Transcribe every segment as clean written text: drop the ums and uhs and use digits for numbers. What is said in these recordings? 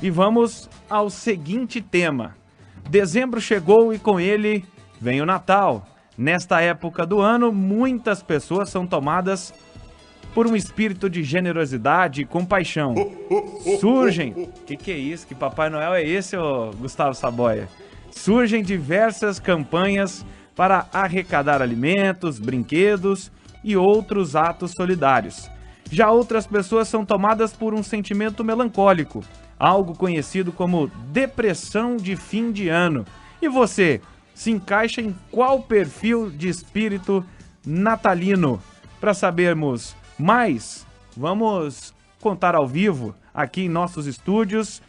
E vamos ao seguinte tema. Dezembro chegou e com ele vem o Natal. Nesta época do ano, muitas pessoas são tomadas por um espírito de generosidade e compaixão. Surgem... Que é isso? Que Papai Noel é esse, ô Gustavo Saboia? Surgem diversas campanhas para arrecadar alimentos, brinquedos e outros atos solidários. Já outras pessoas são tomadas por um sentimento melancólico, algo conhecido como depressão de fim de ano. E você, se encaixa em qual perfil de espírito natalino? Para sabermos mais, vamos contar ao vivo, aqui em nossos estúdios,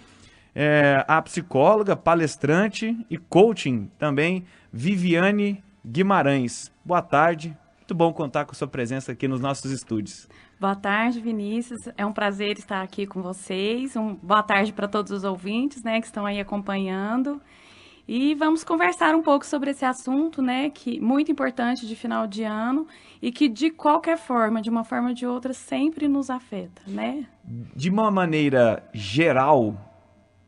a psicóloga, palestrante e coaching também, Viviane Guimarães. Boa tarde, muito bom contar com a sua presença aqui nos nossos estúdios. Boa tarde, Vinícius. É um prazer estar aqui com vocês. Boa tarde para todos os ouvintes, né, que estão aí acompanhando. E vamos conversar um pouco sobre esse assunto, né, que muito importante de final de ano e que de qualquer forma, de uma forma ou de outra, sempre nos afeta, né? De uma maneira geral,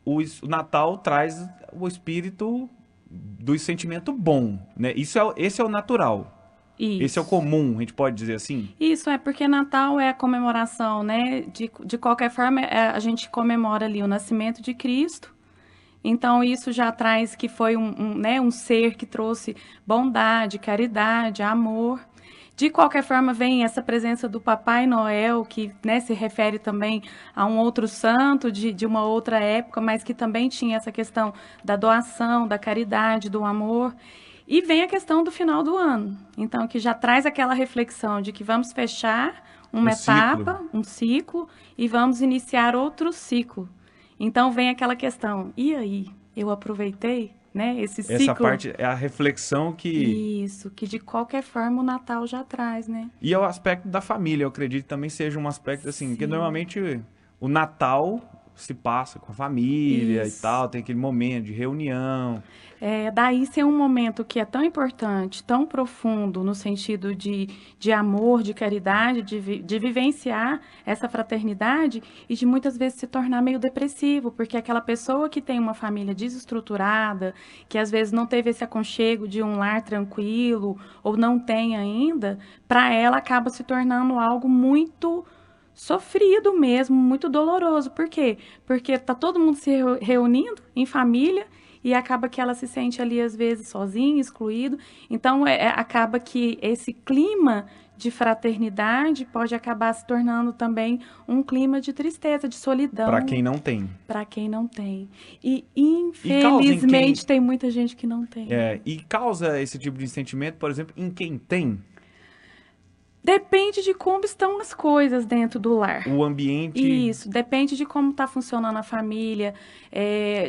o Natal traz o espírito do sentimento bom, né? Esse é o natural. Isso. Esse é o comum, a gente pode dizer assim? Isso, é porque Natal é a comemoração, né? De qualquer forma, a gente comemora ali o nascimento de Cristo. Então, isso já traz que foi um ser que trouxe bondade, caridade, amor. De qualquer forma, vem essa presença do Papai Noel, que, né, se refere também a um outro santo de uma outra época, mas que também tinha essa questão da doação, da caridade, do amor. E vem a questão do final do ano. Então, que já traz aquela reflexão de que vamos fechar uma etapa, um ciclo, e vamos iniciar outro ciclo. Então, vem aquela questão, e aí? Eu aproveitei, né, esse ciclo? Essa parte é a reflexão que... Isso, que de qualquer forma o Natal já traz, né? E é o aspecto da família, eu acredito que também seja um aspecto assim, porque normalmente o Natal se passa com a família e tal, tem aquele momento de reunião. Daí ser um momento que é tão importante, tão profundo, no sentido de amor, de caridade, de vivenciar essa fraternidade e de muitas vezes se tornar meio depressivo, porque aquela pessoa que tem uma família desestruturada, que às vezes não teve esse aconchego de um lar tranquilo, ou não tem ainda, para ela acaba se tornando algo muito sofrido mesmo, muito doloroso. Por quê? Porque tá todo mundo se reunindo em família e acaba que ela se sente ali, às vezes, sozinha, excluído. Então, acaba que esse clima de fraternidade pode acabar se tornando também um clima de tristeza, de solidão. Para quem não tem. Para quem não tem. E, infelizmente, tem muita gente que não tem. E causa esse tipo de sentimento, por exemplo, em quem tem? Depende de como estão as coisas dentro do lar. O ambiente... Isso, depende de como está funcionando a família,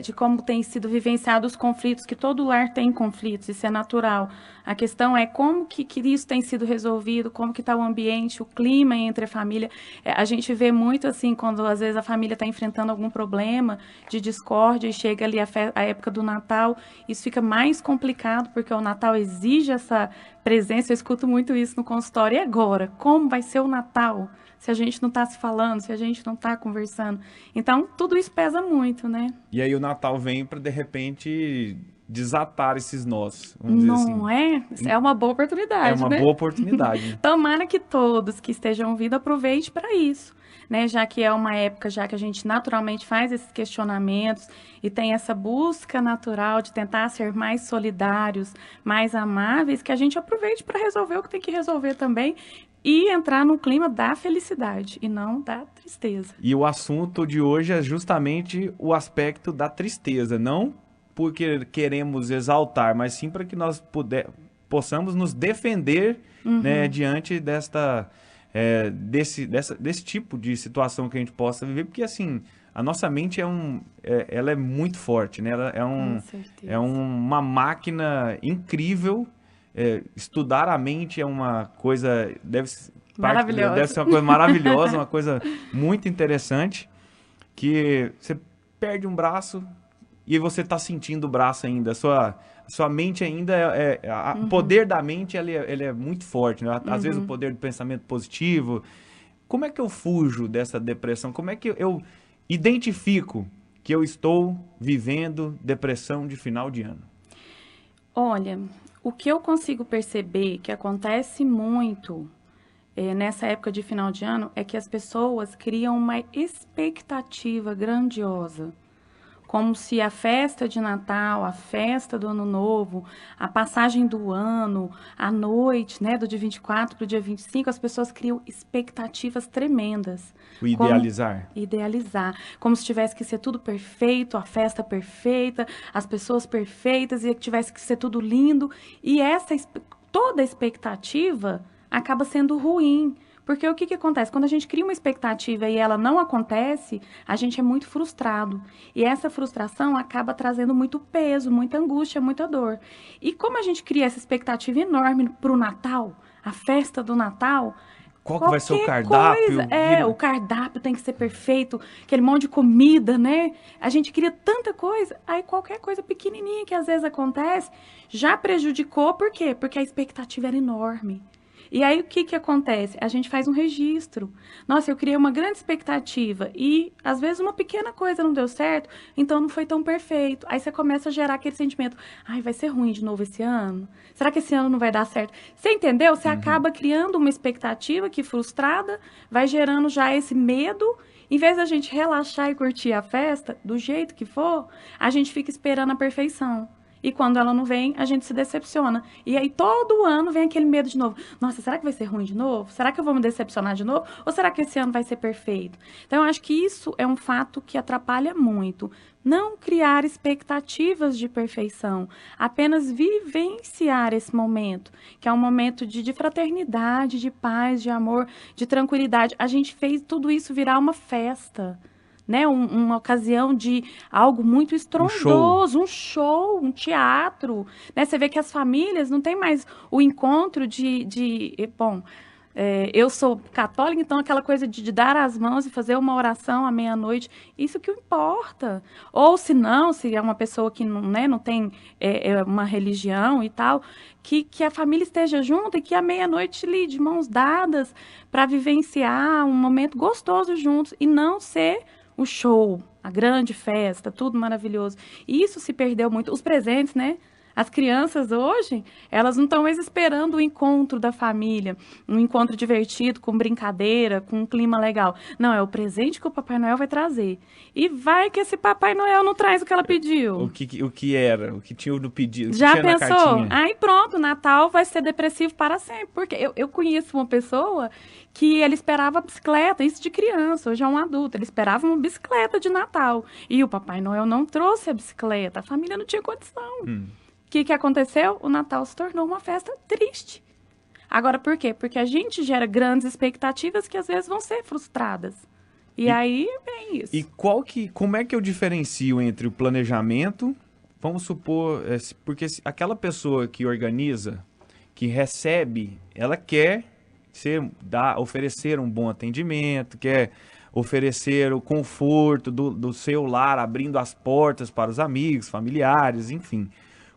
de como tem sido vivenciados os conflitos, que todo lar tem conflitos, isso é natural. A questão é como que isso tem sido resolvido, como que está o ambiente, o clima entre a família. A gente vê muito assim, quando às vezes a família está enfrentando algum problema de discórdia e chega ali a época do Natal, isso fica mais complicado, porque o Natal exige essa presença. Eu escuto muito isso no consultório. E agora? Como vai ser o Natal? Se a gente não está se falando, se a gente não está conversando. Então, tudo isso pesa muito, né? E aí o Natal vem para, de repente, desatar esses nós. Vamos dizer assim. Não é? É uma boa oportunidade, né? É uma boa oportunidade. Tomara que todos que estejam ouvindo aproveitem para isso. Né, já que é uma época já que a gente naturalmente faz esses questionamentos e tem essa busca natural de tentar ser mais solidários, mais amáveis, que a gente aproveite para resolver o que tem que resolver também e entrar no clima da felicidade e não da tristeza. E o assunto de hoje é justamente o aspecto da tristeza, não porque queremos exaltar, mas sim para que nós possamos nos defender, né, diante desse tipo de situação que a gente possa viver, porque assim, a nossa mente ela é muito forte, né? Ela é uma máquina incrível. Estudar a mente é uma coisa, deve ser uma coisa maravilhosa, uma coisa muito interessante, que você perde um braço e você está sentindo o braço ainda, sua mente ainda, o poder da mente ele é muito forte, né? Às vezes o poder do pensamento positivo. Como é que eu fujo dessa depressão? Como é que eu identifico que eu estou vivendo depressão de final de ano? Olha, o que eu consigo perceber que acontece muito nessa época de final de ano é que as pessoas criam uma expectativa grandiosa. Como se a festa de Natal, a festa do Ano Novo, a passagem do ano, a noite, né, do dia 24 para o dia 25, as pessoas criam expectativas tremendas. O idealizar. Idealizar. Como se tivesse que ser tudo perfeito, a festa perfeita, as pessoas perfeitas, e que tivesse que ser tudo lindo. E toda expectativa acaba sendo ruim. Porque o que acontece? Quando a gente cria uma expectativa e ela não acontece, a gente é muito frustrado. E essa frustração acaba trazendo muito peso, muita angústia, muita dor. E como a gente cria essa expectativa enorme para o Natal, a festa do Natal, qual que vai ser o cardápio? O cardápio tem que ser perfeito, aquele monte de comida, né? A gente cria tanta coisa, aí qualquer coisa pequenininha que às vezes acontece já prejudicou, por quê? Porque a expectativa era enorme. E aí, o que acontece? A gente faz um registro. Nossa, eu criei uma grande expectativa e, às vezes, uma pequena coisa não deu certo, então não foi tão perfeito. Aí você começa a gerar aquele sentimento. Ai, vai ser ruim de novo esse ano? Será que esse ano não vai dar certo? Você entendeu? Você acaba criando uma expectativa que, frustrada, vai gerando já esse medo. Em vez da gente relaxar e curtir a festa, do jeito que for, a gente fica esperando a perfeição. E quando ela não vem, a gente se decepciona. E aí todo ano vem aquele medo de novo. Nossa, será que vai ser ruim de novo? Será que eu vou me decepcionar de novo? Ou será que esse ano vai ser perfeito? Então, eu acho que isso é um fato que atrapalha muito. Não criar expectativas de perfeição. Apenas vivenciar esse momento, que é um momento de fraternidade, de paz, de amor, de tranquilidade. A gente fez tudo isso virar uma festa. Né, uma ocasião de algo muito estrondoso, um show, um teatro. Né? Você vê que as famílias não têm mais o encontro bom, eu sou católica, então aquela coisa de dar as mãos e fazer uma oração à meia-noite, isso que importa. Ou se não, se é uma pessoa que não, né, não tem uma religião e tal, que a família esteja junto e que à meia-noite lhe de mãos dadas para vivenciar um momento gostoso juntos e não ser o show, a grande festa, tudo maravilhoso. E isso se perdeu muito. Os presentes, né? As crianças hoje, elas não estão mais esperando o encontro da família, um encontro divertido, com brincadeira, com um clima legal. Não, é o presente que o Papai Noel vai trazer. E vai que esse Papai Noel não traz o que ela pediu. O que era, o que tinha no pedido. Já tinha pensou? Aí pronto, o Natal vai ser depressivo para sempre. Porque eu conheço uma pessoa que ele esperava a bicicleta, isso de criança, hoje é um adulto, ele esperava uma bicicleta de Natal. E o Papai Noel não trouxe a bicicleta, a família não tinha condição. O que aconteceu? O Natal se tornou uma festa triste. Agora, por quê? Porque a gente gera grandes expectativas que às vezes vão ser frustradas. E aí vem isso. E como é que eu diferencio entre o planejamento, vamos supor, porque aquela pessoa que organiza, que recebe, ela quer oferecer um bom atendimento, quer oferecer o conforto do seu lar, abrindo as portas para os amigos, familiares, enfim.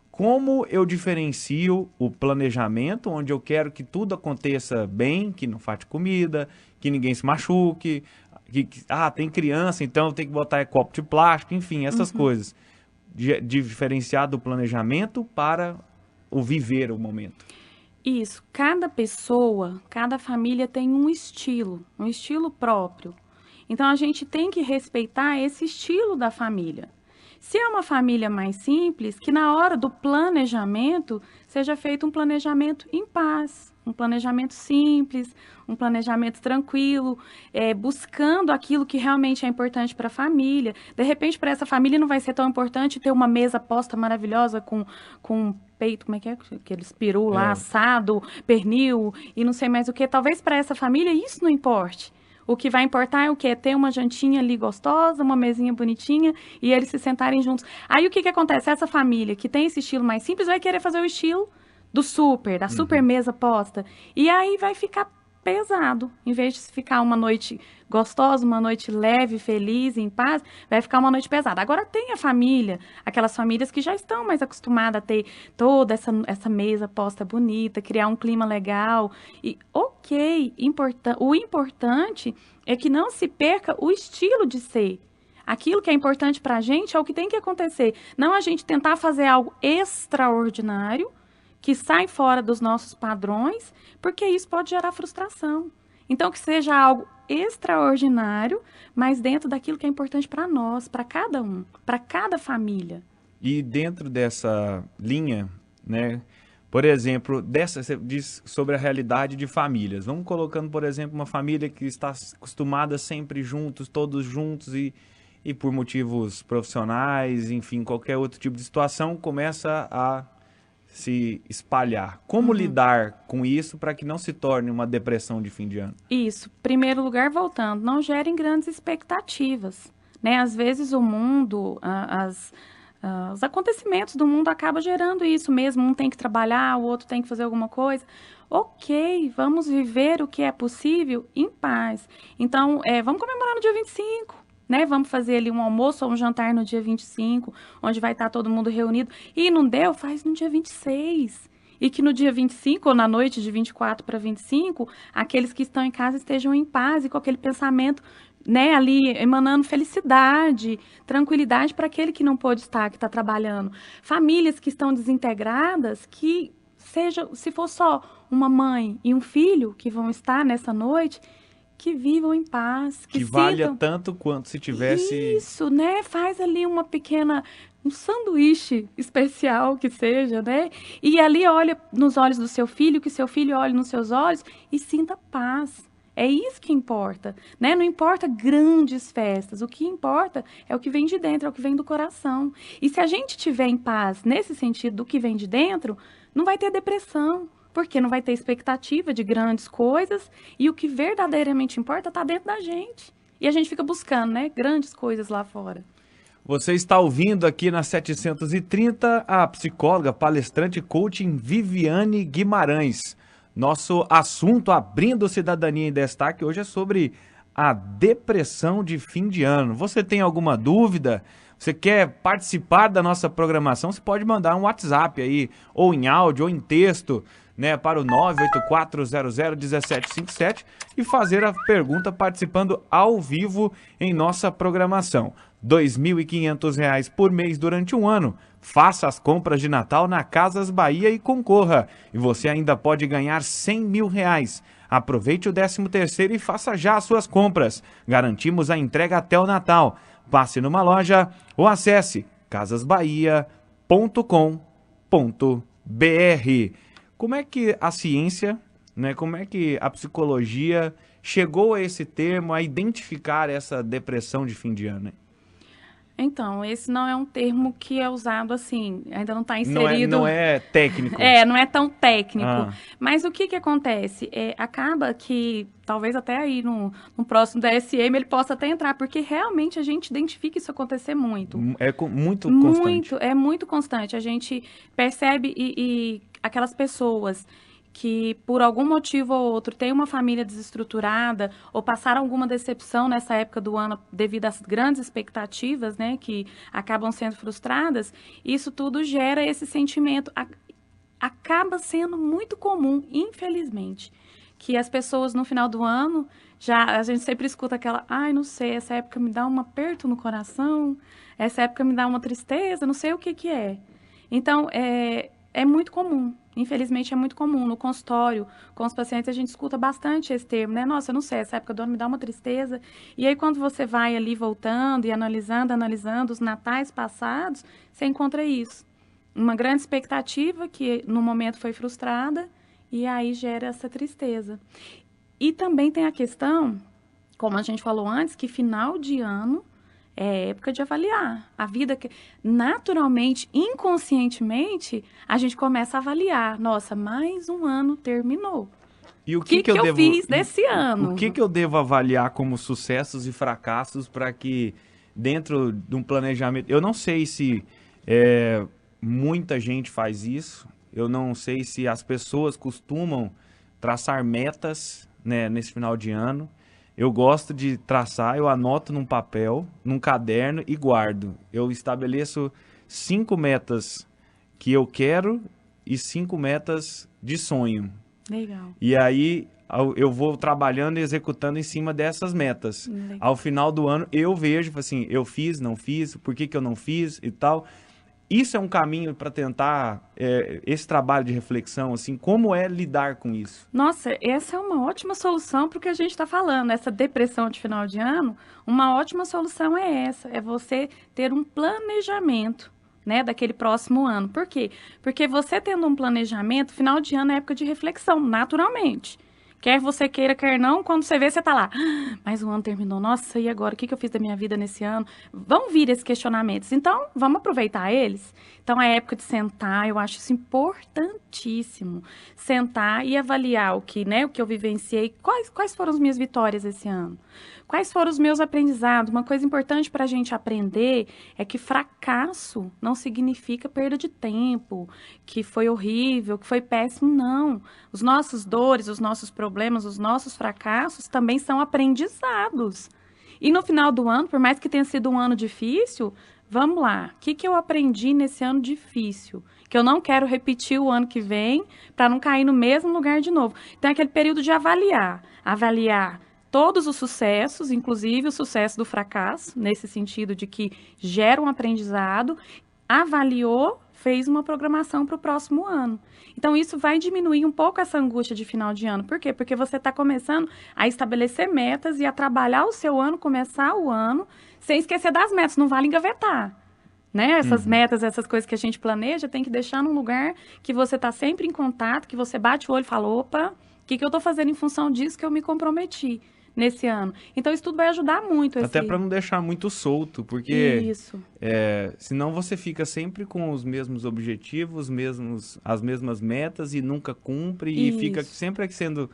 Como eu diferencio o planejamento, onde eu quero que tudo aconteça bem, que não falte comida, que ninguém se machuque, tem criança, então tem que botar copo de plástico, enfim, essas coisas. Diferenciar do planejamento para o viver o momento. Isso. Cada pessoa, cada família tem um estilo próprio. Então, a gente tem que respeitar esse estilo da família. Se é uma família mais simples, que na hora do planejamento seja feito um planejamento em paz, um planejamento simples, um planejamento tranquilo, buscando aquilo que realmente é importante para a família. De repente, para essa família não vai ser tão importante ter uma mesa posta maravilhosa com peito, como é que é? Aqueles peru lá, assado, pernil e não sei mais o que. Talvez para essa família isso não importe. O que vai importar é o quê? É ter uma jantinha ali gostosa, uma mesinha bonitinha e eles se sentarem juntos. Aí o que acontece? Essa família que tem esse estilo mais simples vai querer fazer o estilo da super mesa posta. E aí vai ficar pesado. Em vez de ficar uma noite gostosa, uma noite leve, feliz, em paz, vai ficar uma noite pesada. Agora tem a família, aquelas famílias que já estão mais acostumadas a ter toda essa mesa posta bonita, criar um clima legal. E o importante é que não se perca o estilo de ser. Aquilo que é importante para a gente é o que tem que acontecer. Não a gente tentar fazer algo extraordinário, que sai fora dos nossos padrões, porque isso pode gerar frustração. Então, que seja algo extraordinário, mas dentro daquilo que é importante para nós, para cada um, para cada família. E dentro dessa linha, né? Por exemplo, você diz sobre a realidade de famílias. Vamos colocando, por exemplo, uma família que está acostumada sempre juntos, todos juntos e por motivos profissionais, enfim, qualquer outro tipo de situação, começa a se espalhar. Como lidar com isso para que não se torne uma depressão de fim de ano? Isso. Primeiro lugar, voltando, não gerem grandes expectativas, né? Às vezes o mundo, os acontecimentos do mundo acabam gerando isso mesmo. Um tem que trabalhar, o outro tem que fazer alguma coisa. Ok, vamos viver o que é possível em paz. Então, vamos comemorar no dia 25, né? Vamos fazer ali um almoço ou um jantar no dia 25, onde vai estar todo mundo reunido. E não deu? Faz no dia 26. E que no dia 25, ou na noite de 24 para 25, aqueles que estão em casa estejam em paz e com aquele pensamento, né, ali emanando felicidade, tranquilidade para aquele que não pôde estar, que está trabalhando. Famílias que estão desintegradas, que seja, se for só uma mãe e um filho que vão estar nessa noite, que vivam em paz, que valha tanto quanto se tivesse... Isso, né? Faz ali um sanduíche especial que seja, né? E ali olha nos olhos do seu filho, que seu filho olhe nos seus olhos e sinta paz. É isso que importa, né? Não importa grandes festas, o que importa é o que vem de dentro, é o que vem do coração. E se a gente tiver em paz nesse sentido do que vem de dentro, não vai ter depressão, porque não vai ter expectativa de grandes coisas e o que verdadeiramente importa está dentro da gente. E a gente fica buscando, né, grandes coisas lá fora. Você está ouvindo aqui na 730 a psicóloga, palestrante e coaching Viviane Guimarães. Nosso assunto, Abrindo Cidadania em Destaque, hoje é sobre a depressão de fim de ano. Você tem alguma dúvida? Você quer participar da nossa programação? Você pode mandar um WhatsApp aí, ou em áudio, ou em texto, né, para o 984001757 e fazer a pergunta participando ao vivo em nossa programação. R$ 2.500 por mês durante um ano. Faça as compras de Natal na Casas Bahia e concorra. E você ainda pode ganhar R$100 mil. Aproveite o 13º e faça já as suas compras. Garantimos a entrega até o Natal. Passe numa loja ou acesse casasbahia.com.br. Como é que a ciência, né, como é que a psicologia chegou a esse termo, a identificar essa depressão de fim de ano, né? Então, esse não é um termo que é usado assim, ainda não está inserido... Não é técnico. Não é tão técnico. Mas o que acontece? Acaba que, talvez até aí no próximo DSM ele possa até entrar, porque realmente a gente identifica isso acontecer muito. É muito constante. É muito constante. A gente percebe e aquelas pessoas que por algum motivo ou outro têm uma família desestruturada ou passaram alguma decepção nessa época do ano devido às grandes expectativas, né, que acabam sendo frustradas, isso tudo gera esse sentimento. Acaba sendo muito comum, infelizmente, que as pessoas no final do ano, a gente sempre escuta aquela, não sei, essa época me dá um aperto no coração, essa época me dá uma tristeza, não sei o que é. Então, é muito comum. Infelizmente, é muito comum. No consultório, com os pacientes, a gente escuta bastante esse termo, né? Nossa, eu não sei, essa época do ano me dá uma tristeza. E aí, quando você vai ali voltando e analisando os natais passados, você encontra isso. Uma grande expectativa que, no momento, foi frustrada e aí gera essa tristeza. E também tem a questão, como a gente falou antes, que final de ano é época de avaliar. A vida, naturalmente, inconscientemente, a gente começa a avaliar. Nossa, mais um ano terminou. E o que eu fiz desse ano? O que eu devo avaliar como sucessos e fracassos para que, dentro de um planejamento... Eu não sei se muita gente faz isso. Eu não sei se as pessoas costumam traçar metas, né, nesse final de ano. Eu gosto de traçar, eu anoto num papel, num caderno e guardo. Eu estabeleço 5 metas que eu quero e 5 metas de sonho. Legal. E aí eu vou trabalhando e executando em cima dessas metas. Legal. Ao final do ano, eu vejo, assim, eu fiz, não fiz, por que que eu não fiz e tal. Isso é um caminho para tentar, esse trabalho de reflexão, assim, como é lidar com isso? Nossa, essa é uma ótima solução para o que a gente está falando. Essa depressão de final de ano, uma ótima solução é essa, é você ter um planejamento, né, daquele próximo ano. Por quê? Porque você tendo um planejamento, final de ano é época de reflexão, naturalmente. Quer você queira, quer não, quando você vê, você tá lá. Mas o ano terminou. Nossa, e agora? O que eu fiz da minha vida nesse ano? Vão vir esses questionamentos. Então, vamos aproveitar eles? Então, é época de sentar. Eu acho isso importantíssimo. Sentar e avaliar o que eu vivenciei. Quais foram as minhas vitórias esse ano? Quais foram os meus aprendizados? Uma coisa importante para a gente aprender é que fracasso não significa perda de tempo, que foi horrível, que foi péssimo, não. Os nossos dores, os nossos problemas, os nossos fracassos também são aprendizados. E no final do ano, por mais que tenha sido um ano difícil, vamos lá, o que eu aprendi nesse ano difícil? Que eu não quero repetir o ano que vem para não cair no mesmo lugar de novo. Então, é aquele período de avaliar todos os sucessos, inclusive o sucesso do fracasso, nesse sentido de que gera um aprendizado, avaliou, fez uma programação para o próximo ano. Então, isso vai diminuir um pouco essa angústia de final de ano. Por quê? Porque você está começando a estabelecer metas e a trabalhar o seu ano, começar o ano, sem esquecer das metas, não vale engavetar. Né? Essas metas, essas coisas que a gente planeja, tem que deixar num lugar que você está sempre em contato, que você bate o olho e fala, opa, o que eu estou fazendo em função disso que eu me comprometi nesse ano? Então, isso tudo vai ajudar muito. Até para não deixar muito solto, porque isso. Senão você fica sempre com os mesmos objetivos, as mesmas metas e nunca cumpre e fica sempre sendo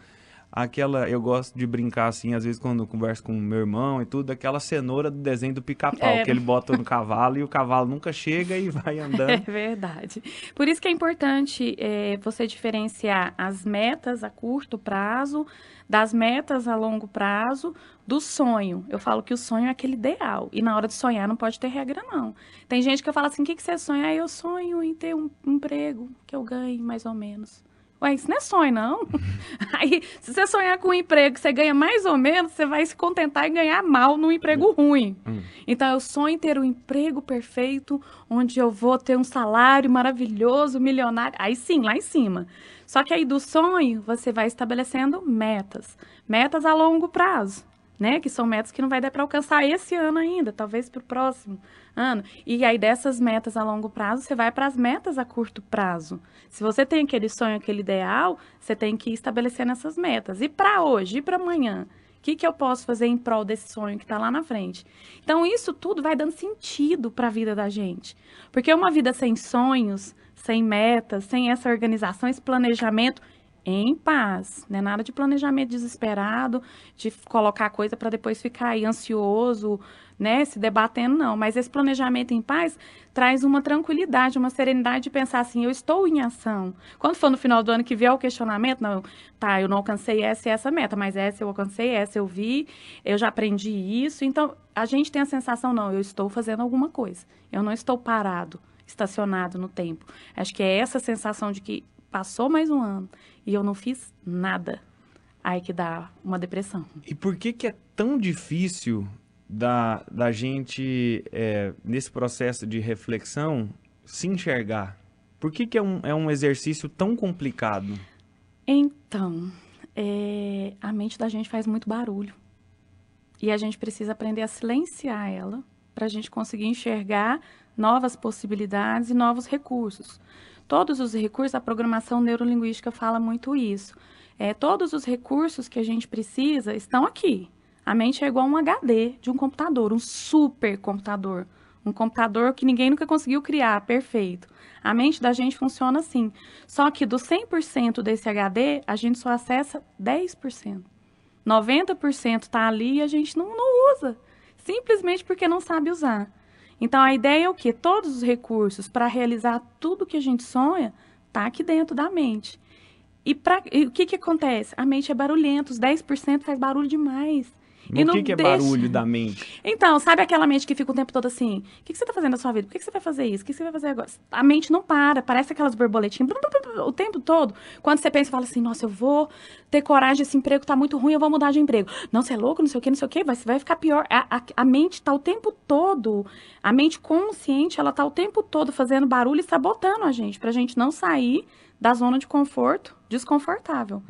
aquela... Eu gosto de brincar assim, às vezes quando eu converso com meu irmão e tudo, aquela cenoura do desenho do Pica-Pau, que ele bota no cavalo e o cavalo nunca chega e vai andando. É verdade. Por isso que é importante você diferenciar as metas a curto prazo das metas a longo prazo, do sonho. Eu falo que o sonho é aquele ideal. E na hora de sonhar não pode ter regra, não. Tem gente que fala assim, o que você sonha? Eu sonho em ter um emprego que eu ganhe mais ou menos. Ué, isso não é sonho, não. Aí, se você sonhar com um emprego que você ganha mais ou menos, você vai se contentar em ganhar mal num emprego ruim. Então, eu sonho em ter um emprego perfeito, onde eu vou ter um salário maravilhoso, milionário. Aí sim, lá em cima. Só que aí do sonho, você vai estabelecendo metas. Metas a longo prazo, né? Que são metas que não vai dar para alcançar esse ano ainda, talvez para o próximo ano. E aí dessas metas a longo prazo, você vai para as metas a curto prazo. Se você tem aquele sonho, aquele ideal, você tem que ir estabelecendo essas metas. E para hoje, e para amanhã? O que eu posso fazer em prol desse sonho que está lá na frente? Então, isso tudo vai dando sentido para a vida da gente. Porque uma vida sem sonhos, sem metas, sem essa organização, esse planejamento em paz, não é nada de planejamento desesperado, de colocar a coisa para depois ficar aí ansioso, né, se debatendo, não. Mas esse planejamento em paz traz uma tranquilidade, uma serenidade de pensar assim, eu estou em ação. Quando for no final do ano que vier o questionamento, não, tá, eu não alcancei essa e essa meta, mas essa eu alcancei, essa eu vi, eu já aprendi isso. Então, a gente tem a sensação, não, eu estou fazendo alguma coisa, eu não estou parado, estacionado no tempo. Acho que é essa sensação de que passou mais um ano e eu não fiz nada. Aí que dá uma depressão. E por que é tão difícil da gente, nesse processo de reflexão, se enxergar? Por que é um exercício tão complicado? Então, a mente da gente faz muito barulho. E a gente precisa aprender a silenciar ela para a gente conseguir enxergar novas possibilidades e novos recursos. Todos os recursos, a programação neurolinguística fala muito isso. Todos os recursos que a gente precisa estão aqui. A mente é igual um HD de um computador, um supercomputador. Um computador que ninguém nunca conseguiu criar, perfeito. A mente da gente funciona assim. Só que dos 100% desse HD, a gente só acessa 10%. 90% está ali e a gente não usa. Simplesmente porque não sabe usar. Então, a ideia é o quê? Todos os recursos para realizar tudo que a gente sonha tá aqui dentro da mente. E o que acontece? A mente é barulhenta, os 10% faz barulho demais. O que é barulho da mente? Então, sabe aquela mente que fica o tempo todo assim, o que você tá fazendo na sua vida? Por que você vai fazer isso? O que você vai fazer agora? A mente não para, parece aquelas borboletinhas, o tempo todo. Quando você pensa, fala assim, nossa, eu vou ter coragem, esse emprego tá muito ruim, eu vou mudar de emprego. Não, você é louco, não sei o que, vai ficar pior. A mente tá o tempo todo, a mente consciente, ela tá o tempo todo fazendo barulho e sabotando a gente, pra gente não sair da zona de conforto desconfortável.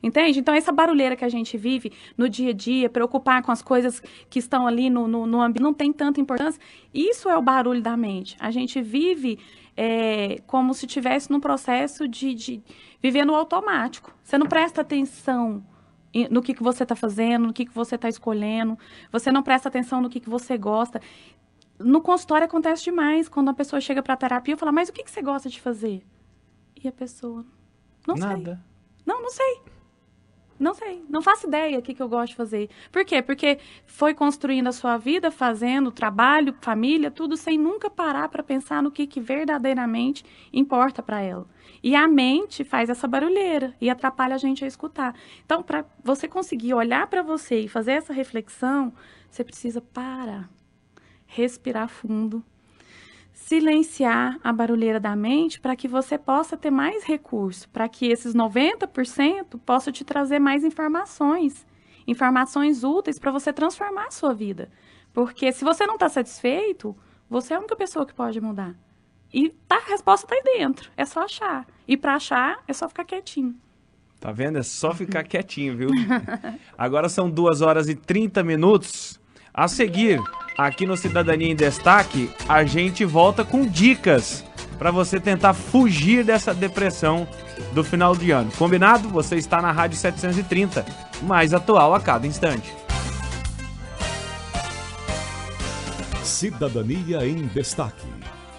Entende? Então, essa barulheira que a gente vive no dia a dia, preocupar com as coisas que estão ali no ambiente, não tem tanta importância. Isso é o barulho da mente. A gente vive como se estivesse num processo de viver no automático. Você não presta atenção no que você está fazendo, no que você está escolhendo. Você não presta atenção no que você gosta. No consultório acontece demais, quando a pessoa chega para a terapia e fala, mas o que você gosta de fazer? E a pessoa, não sei. Não sei. Não sei. Não faço ideia do que eu gosto de fazer. Por quê? Porque foi construindo a sua vida, fazendo trabalho, família, tudo, sem nunca parar para pensar no que verdadeiramente importa para ela. E a mente faz essa barulheira e atrapalha a gente a escutar. Então, para você conseguir olhar para você e fazer essa reflexão, você precisa parar, respirar fundo, silenciar a barulheira da mente para que você possa ter mais recurso, para que esses 90% possam te trazer mais informações úteis para você transformar a sua vida. Porque se você não está satisfeito, você é a única pessoa que pode mudar. E a resposta está aí dentro, é só achar. E para achar, é só ficar quietinho. Tá vendo? É só ficar quietinho, viu? Agora são 2h30. A seguir, aqui no Cidadania em Destaque, a gente volta com dicas para você tentar fugir dessa depressão do final de ano. Combinado? Você está na Rádio 730, mais atual a cada instante. Cidadania em Destaque.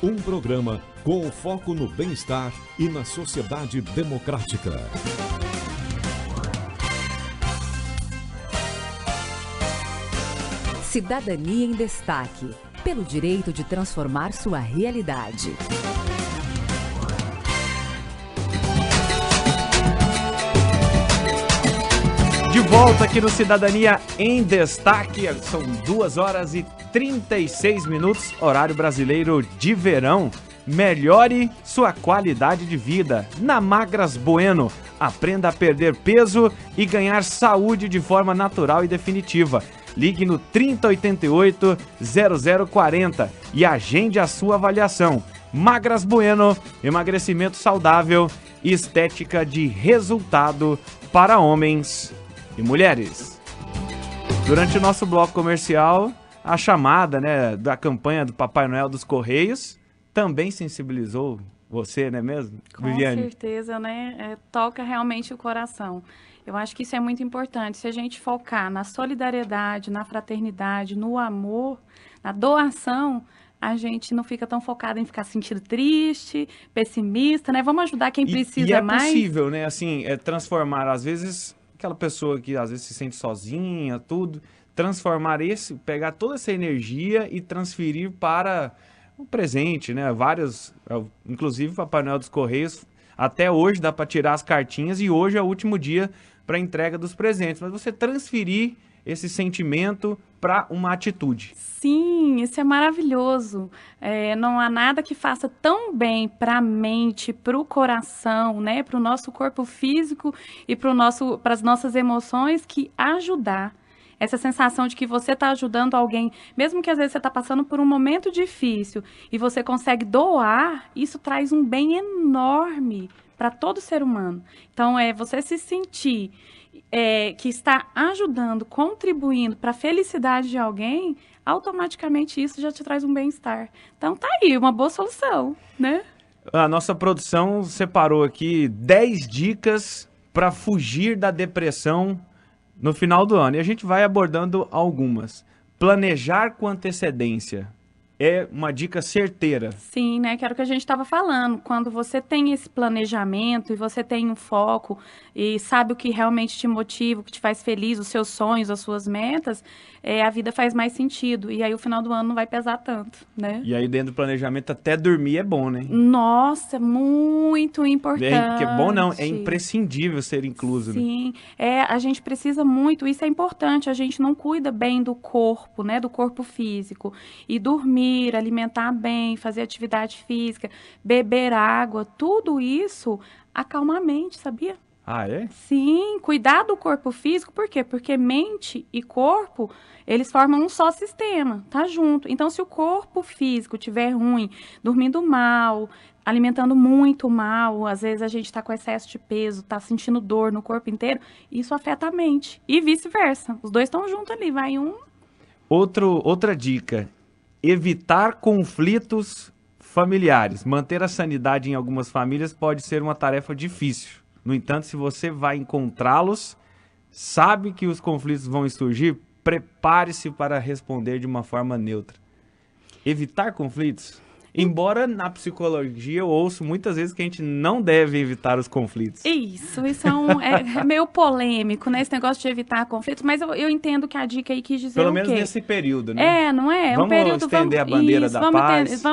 Um programa com foco no bem-estar e na sociedade democrática. Cidadania em Destaque, pelo direito de transformar sua realidade. De volta aqui no Cidadania em Destaque, são 2h36, horário brasileiro de verão. Melhore sua qualidade de vida na Magras Bueno. Aprenda a perder peso e ganhar saúde de forma natural e definitiva. Ligue no 3088-0040 e agende a sua avaliação. Magras Bueno, emagrecimento saudável e estética de resultado para homens e mulheres. Durante o nosso bloco comercial, a chamada, da campanha do Papai Noel dos Correios também sensibilizou você, não é mesmo, Viviane? Com certeza, toca realmente o coração. Eu acho que isso é muito importante. Se a gente focar na solidariedade, na fraternidade, no amor, na doação, a gente não fica tão focado em ficar sentindo triste, pessimista, Vamos ajudar quem precisa mais. E é possível, transformar, às vezes, aquela pessoa que às vezes se sente sozinha, pegar toda essa energia e transferir para o presente, Vários, inclusive o Papai Noel dos Correios, até hoje dá para tirar as cartinhas e hoje é o último dia para a entrega dos presentes, mas você transferir esse sentimento para uma atitude. Sim, isso é maravilhoso. Não há nada que faça tão bem para a mente, para o coração, para o nosso corpo físico e para as nossas emoções que ajudar. Essa sensação de que você está ajudando alguém, mesmo que às vezes você está passando por um momento difícil e você consegue doar, isso traz um bem enorme para todo ser humano. Então, você se sentir que está ajudando, contribuindo para a felicidade de alguém, automaticamente isso já te traz um bem-estar. Então, tá aí, uma boa solução, A nossa produção separou aqui 10 dicas para fugir da depressão no final do ano. E a gente vai abordando algumas. Planejar com antecedência. é uma dica certeira. Sim, né? Que era o que a gente estava falando. Quando você tem esse planejamento e você tem um foco e sabe o que realmente te motiva, o que te faz feliz, os seus sonhos, as suas metas, a vida faz mais sentido. E aí o final do ano não vai pesar tanto, né? E aí dentro do planejamento até dormir é bom, né? Nossa, muito importante. Que é bom não, é imprescindível ser incluso. Sim, a gente precisa muito, isso é importante, a gente não cuida bem do corpo, né, do corpo físico. E dormir, alimentar bem, fazer atividade física, beber água, tudo isso acalma a mente, sabia? Ah, é? Sim, cuidar do corpo físico, por quê? Porque mente e corpo, eles formam um só sistema, tá junto. Então, se o corpo físico estiver ruim, dormindo mal, alimentando muito mal, às vezes a gente está com excesso de peso, está sentindo dor no corpo inteiro, isso afeta a mente. E vice-versa, os dois estão juntos ali, vai um... Outra dica, evitar conflitos familiares. Manter a sanidade em algumas famílias pode ser uma tarefa difícil. No entanto, se você vai encontrá-los, sabe que os conflitos vão surgir, prepare-se para responder de uma forma neutra. Evitar conflitos? Embora na psicologia eu ouço muitas vezes que a gente não deve evitar os conflitos. Isso é meio polêmico, né? Esse negócio de evitar conflitos, mas eu entendo que a dica aí quis dizer pelo o quê? menos nesse período, né? Não é? Vamos um período, estender a bandeira da paz.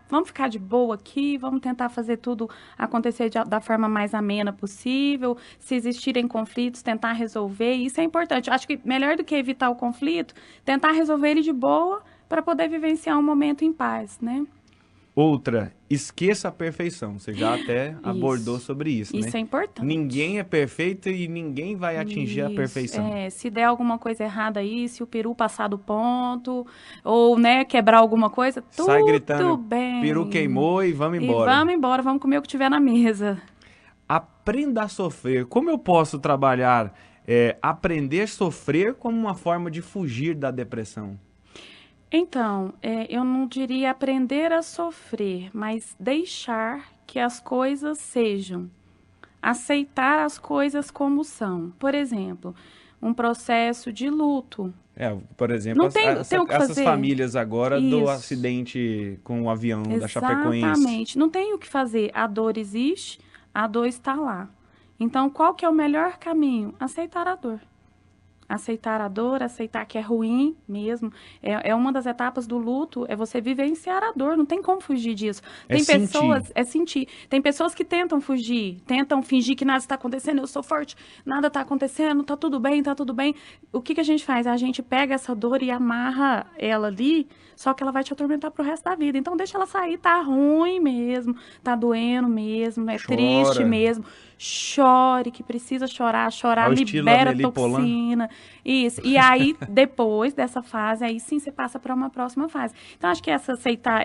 Vamos ficar de boa aqui, vamos tentar fazer tudo acontecer da forma mais amena possível. Se existirem conflitos, tentar resolver, isso é importante. Acho que melhor do que evitar o conflito, tentar resolver ele de boa para poder vivenciar um momento em paz, né? Outra, esqueça a perfeição. Você já até abordou sobre isso, né? Isso é importante. Ninguém é perfeito e ninguém vai atingir a perfeição. Se der alguma coisa errada aí, se o peru passar do ponto, ou, né, quebrar alguma coisa, sai gritando, tudo bem. Peru queimou e vamos embora. E vamos embora, vamos comer o que tiver na mesa. Aprenda a sofrer. Como eu posso trabalhar, aprender a sofrer como uma forma de fugir da depressão? Então, eu não diria aprender a sofrer, mas deixar que as coisas sejam. Aceitar as coisas como são. Por exemplo, um processo de luto. Por exemplo, essas famílias agora Isso. do acidente com o avião da Chapecoense. Exatamente. Não tem o que fazer. A dor existe, a dor está lá. Então, qual que é o melhor caminho? Aceitar a dor. Aceitar a dor, aceitar que é ruim mesmo. É uma das etapas do luto, é você vivenciar a dor, não tem como fugir disso. Tem pessoas, sentir. Tem pessoas que tentam fugir, tentam fingir que nada está acontecendo, eu sou forte, nada está acontecendo, tá tudo bem, tá tudo bem. O que a gente faz? A gente pega essa dor e amarra ela ali, só que ela vai te atormentar pro resto da vida. Então deixa ela sair, tá ruim mesmo, tá doendo mesmo, triste mesmo. Chore, que precisa chorar, libera a toxina. Isso. E aí, depois dessa fase, aí sim você passa para uma próxima fase. Então, acho que aceitar...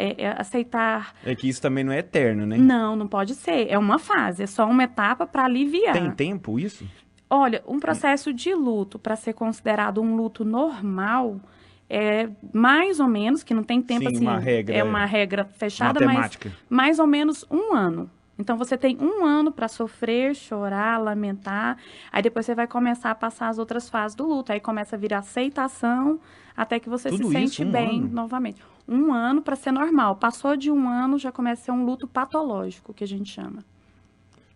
É que isso também não é eterno, né? Não pode ser. É uma fase, é só uma etapa para aliviar. Tem tempo isso? Olha, um processo de luto, para ser considerado um luto normal, é mais ou menos, que não tem tempo assim... Uma regra, é uma regra fechada, matemática. Mas mais ou menos 1 ano. Então, você tem 1 ano para sofrer, chorar, lamentar. Aí, depois você vai começar a passar as outras fases do luto. Aí, começa a vir a aceitação, até que você se sente bem novamente. 1 ano para ser normal. Passou de 1 ano, já começa a ser um luto patológico, que a gente chama.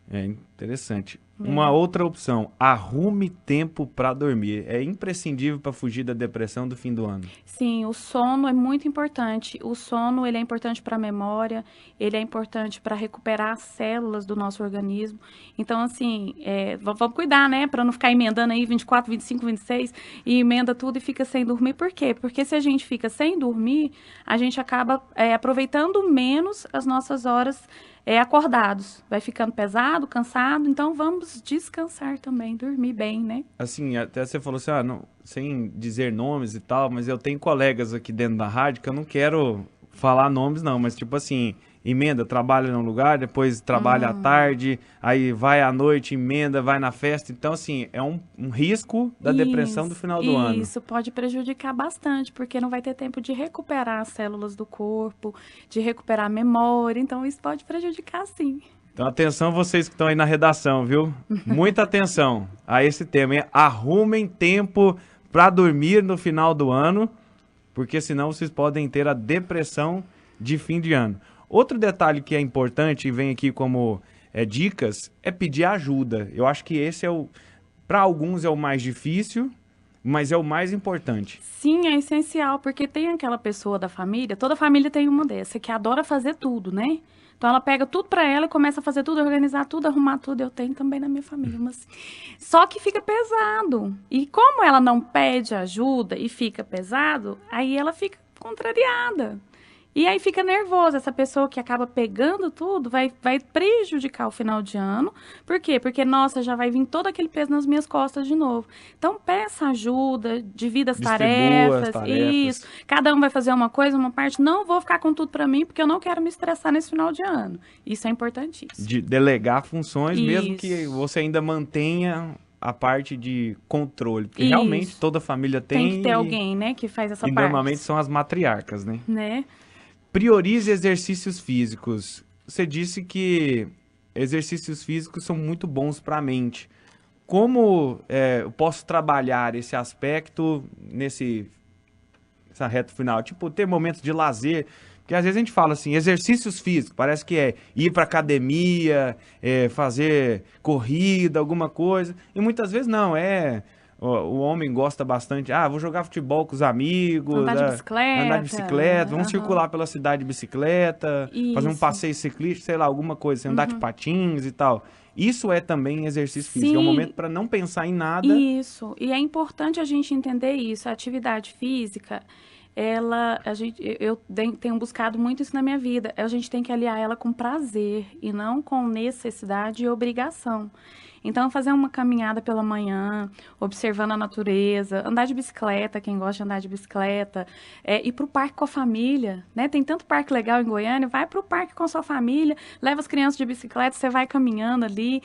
É interessante. Uma outra opção, arrume tempo para dormir. É imprescindível para fugir da depressão do fim do ano. Sim, o sono é muito importante. O sono, ele é importante para a memória, ele é importante para recuperar as células do nosso organismo. Então, assim, vamos cuidar, né? Para não ficar emendando aí 24, 25, 26 e emenda tudo e fica sem dormir. Por quê? Porque se a gente fica sem dormir, a gente acaba aproveitando menos as nossas horas acordados. Vai ficando pesado, cansado, então vamos descansar também, dormir bem, né? Assim, até você falou assim, não, sem dizer nomes e tal, mas eu tenho colegas aqui dentro da rádio que eu não quero falar nomes não, mas tipo assim, emenda, trabalha num lugar, depois trabalha à tarde, aí vai à noite, emenda, vai na festa. Então, assim, é um risco da depressão do final do ano. Isso pode prejudicar bastante, porque não vai ter tempo de recuperar as células do corpo, de recuperar a memória. Então, isso pode prejudicar, sim. Então, atenção vocês que estão aí na redação, viu? Muita atenção a esse tema, hein? Arrumem tempo para dormir no final do ano. porque senão vocês podem ter a depressão de fim de ano. Outro detalhe que é importante e vem aqui como dicas é pedir ajuda. Eu acho que esse para alguns é o mais difícil, mas é o mais importante. Sim, é essencial, porque tem aquela pessoa da família, toda família tem uma dessa, que adora fazer tudo, né? Então ela pega tudo pra ela e começa a fazer tudo, organizar tudo, arrumar tudo. Eu tenho também na minha família, mas só que fica pesado. E como ela não pede ajuda e fica pesado, aí ela fica contrariada. E aí fica nervosa. Essa pessoa que acaba pegando tudo vai prejudicar o final de ano. Por quê? Porque, nossa, já vai vir todo aquele peso nas minhas costas de novo. Então, peça ajuda, divida as tarefas. Isso. Cada um vai fazer uma coisa, uma parte. Não vou ficar com tudo para mim, porque eu não quero me estressar nesse final de ano. Isso é importantíssimo. De delegar funções, mesmo que você ainda mantenha a parte de controle. Porque realmente toda família tem. Tem que ter alguém, né, que faz essa parte. E normalmente são as matriarcas, né? Né? Priorize exercícios físicos. Você disse que exercícios físicos são muito bons para a mente. Como eu posso trabalhar esse aspecto nessa reta final? Tipo, ter momentos de lazer. Porque às vezes a gente fala assim, exercícios físicos, parece que é ir para academia, fazer corrida, alguma coisa. E muitas vezes não, o homem gosta bastante, vou jogar futebol com os amigos, andar de bicicleta, vamos circular pela cidade de bicicleta, fazer um passeio ciclístico, sei lá, alguma coisa, andar de patins e tal. Isso é também exercício físico, é um momento para não pensar em nada. Isso, e é importante a gente entender isso, a atividade física, eu tenho buscado muito isso na minha vida, a gente tem que aliar ela com prazer e não com necessidade e obrigação. Então, fazer uma caminhada pela manhã, observando a natureza, andar de bicicleta, quem gosta de andar de bicicleta, ir para o parque com a família, né? Tem tanto parque legal em Goiânia, vai para o parque com a sua família, leva as crianças de bicicleta, você vai caminhando ali,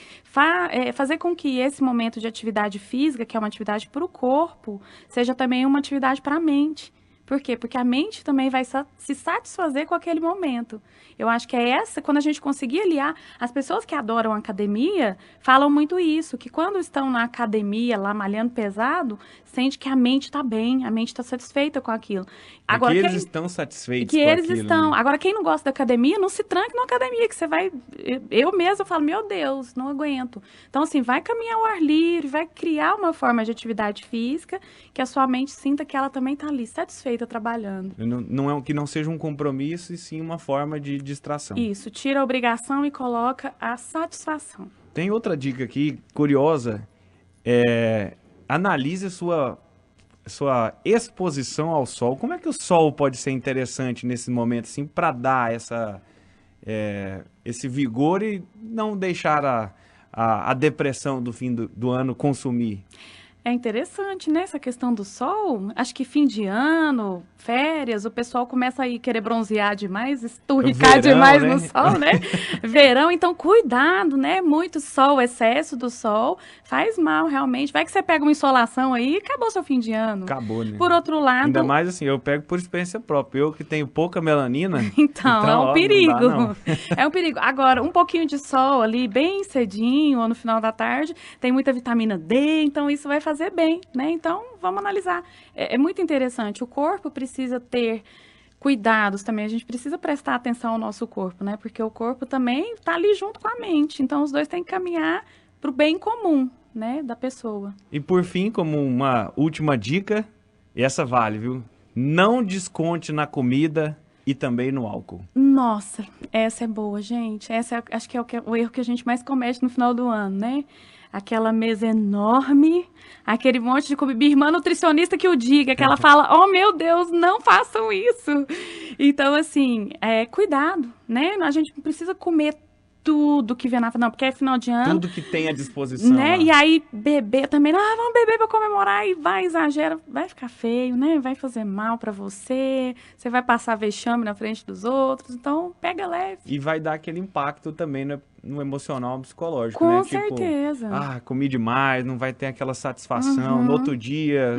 fazer com que esse momento de atividade física, que é uma atividade para o corpo, seja também uma atividade para a mente. Por quê? Porque a mente também vai se satisfazer com aquele momento. Eu acho que quando a gente conseguir aliar, as pessoas que adoram academia falam muito isso, que quando estão na academia, lá malhando pesado, sente que a mente está bem, a mente está satisfeita com aquilo. Agora, eles estão satisfeitos com eles aquilo. Estão. Né? Agora, quem não gosta da academia, não se tranque na academia, que você vai... Eu mesma falo, meu Deus, não aguento. Então, assim, vai caminhar ao ar livre, vai criar uma forma de atividade física que a sua mente sinta que ela também está ali, satisfeita, trabalhando. Que não seja um compromisso, e sim uma forma de distração. Isso, tira a obrigação e coloca a satisfação. Tem outra dica aqui, curiosa, analise sua exposição ao sol. Como é que o sol pode ser interessante nesse momento, assim, para dar esse vigor e não deixar a depressão do fim do ano consumir? É interessante, né, essa questão do sol. Acho que fim de ano, férias, o pessoal começa a querer bronzear demais, esturricar demais, né? No sol, né? Verão, então cuidado, né? Muito sol, excesso do sol faz mal, realmente. Vai que você pega uma insolação aí e acabou seu fim de ano. Acabou, né? Por outro lado... Ainda mais assim, eu pego por experiência própria. Eu que tenho pouca melanina... Então é um perigo. Não dá, não. É um perigo. Agora, um pouquinho de sol ali, bem cedinho, ou no final da tarde, tem muita vitamina D, então isso vai fazer bem, né? Então, vamos analisar. É muito interessante. O corpo precisa ter cuidados também. A gente precisa prestar atenção ao nosso corpo, né? Porque o corpo também está ali junto com a mente. Então, os dois têm que caminhar para o bem comum, né? Da pessoa. E por fim, como uma última dica, e essa vale, viu? Não desconte na comida e também no álcool. Nossa, essa é boa, gente. Acho que é o erro que a gente mais comete no final do ano, né? Aquela mesa enorme, aquele monte de comida. Minha irmã nutricionista que o diga, que ela fala, oh meu Deus, não façam isso. Então, assim, cuidado, né? A gente não precisa comer tudo que vem não, porque é final de ano. Tudo que tem à disposição. Né? E aí, beber também, vamos beber para comemorar, e vai, exagera, vai ficar feio, né? Vai fazer mal para você vai passar vexame na frente dos outros, então pega leve. E vai dar aquele impacto também no emocional, psicológico, com né? certeza. Tipo, comi demais, não vai ter aquela satisfação. No outro dia...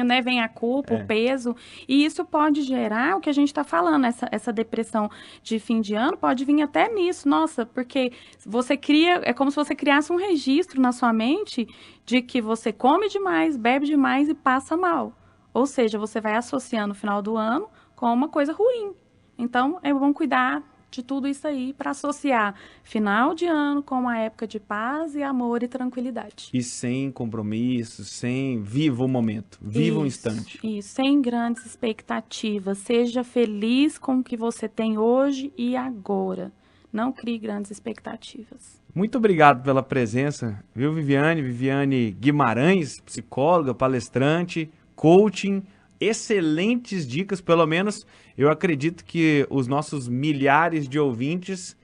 né? Vem a culpa, o peso. E isso pode gerar o que a gente está falando, essa depressão de fim de ano pode vir até nisso. Nossa, porque você é como se você criasse um registro na sua mente de que você come demais, bebe demais e passa mal. Ou seja, você vai associando o final do ano com uma coisa ruim. Então, é bom cuidar de tudo isso aí para associar final de ano com uma época de paz e amor e tranquilidade. E sem compromisso, sem... Viva o momento, viva o instante. Isso, sem grandes expectativas. Seja feliz com o que você tem hoje e agora. Não crie grandes expectativas. Muito obrigado pela presença, viu, Viviane? Viviane Guimarães, psicóloga, palestrante, coaching, excelentes dicas, pelo menos eu acredito que os nossos milhares de ouvintes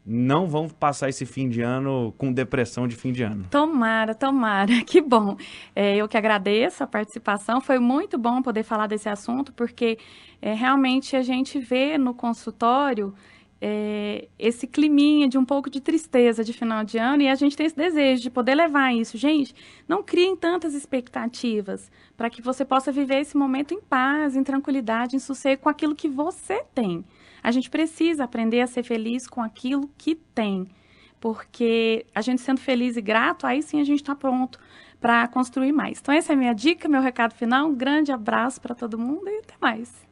não vão passar esse fim de ano com depressão de fim de ano. Tomara, tomara, que bom. Eu que agradeço a participação, foi muito bom poder falar desse assunto, porque realmente a gente vê no consultório esse climinha de um pouco de tristeza de final de ano, e a gente tem esse desejo de poder levar isso. Gente, não criem tantas expectativas para que você possa viver esse momento em paz, em tranquilidade, em sossego com aquilo que você tem. A gente precisa aprender a ser feliz com aquilo que tem, porque a gente sendo feliz e grato, aí sim a gente está pronto para construir mais. Então essa é a minha dica, meu recado final. Um grande abraço para todo mundo e até mais.